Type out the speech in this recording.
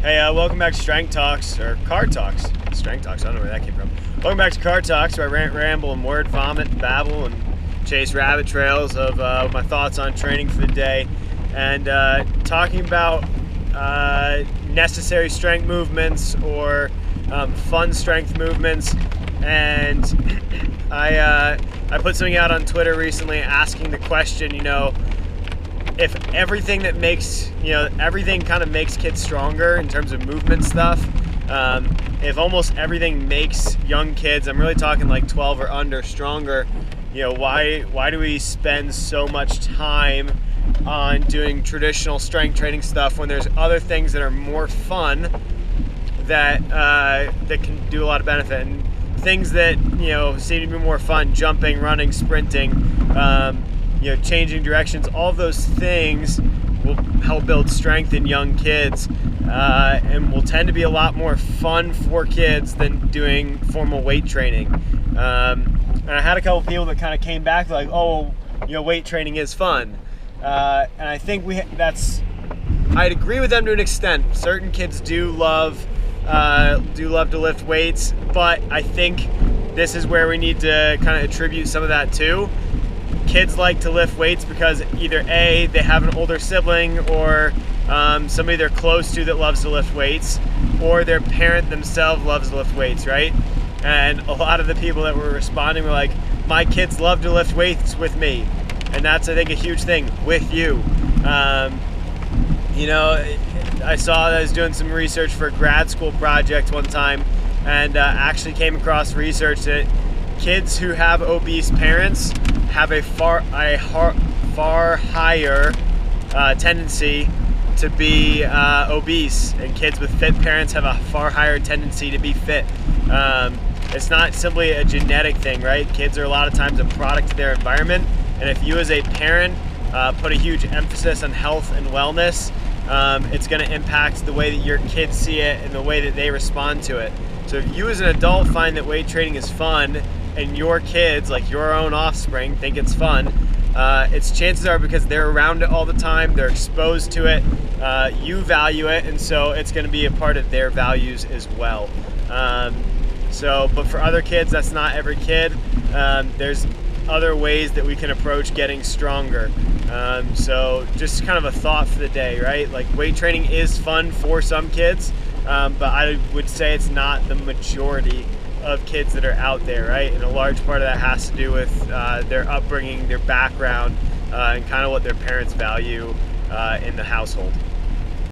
Hey, welcome back to Strength Talks, or Car Talks. Strength Talks, I don't know where that came from. Welcome back to Car Talks, where I rant, ramble, and word vomit, and babble, and chase rabbit trails of my thoughts on training for the day. And talking about necessary strength movements or fun strength movements. And I put something out on Twitter recently asking the question, if everything that makes, everything kind of makes kids stronger in terms of movement stuff, if almost everything makes young kids, I'm really talking like 12 or under, stronger, why do we spend so much time on doing traditional strength training stuff when there's other things that are more fun that can do a lot of benefit, and things that seem to be more fun, jumping, running, sprinting, changing directions, all of those things will help build strength in young kids, and will tend to be a lot more fun for kids than doing formal weight training. And I had a couple people that kind of came back like, weight training is fun. And I think I'd agree with them to an extent. Certain kids do love to lift weights, but I think this is where we need to kind of attribute some of that too. Kids like to lift weights because either A, they have an older sibling or somebody they're close to that loves to lift weights, or their parent themselves loves to lift weights, right? And a lot of the people that were responding were like, my kids love to lift weights with me. And that's, I think, a huge thing with you. I saw that I was doing some research for a grad school project one time, and actually came across research that kids who have obese parents have a far higher tendency to be obese, and kids with fit parents have a far higher tendency to be fit. It's not simply a genetic thing, right? Kids are a lot of times a product of their environment, and if you as a parent put a huge emphasis on health and wellness, it's going to impact the way that your kids see it and the way that they respond to it. So if you as an adult find that weight training is fun, and your kids, like your own offspring, think it's fun, its chances are because they're around it all the time, they're exposed to it, you value it, and so it's going to be a part of their values as well. But for other kids, that's not every kid. There's other ways that we can approach getting stronger. So just kind of a thought for the day, right? Like, weight training is fun for some kids, but I would say it's not the majority of kids that are out there, right? And a large part of that has to do with their upbringing, their background, and kind of what their parents value in the household.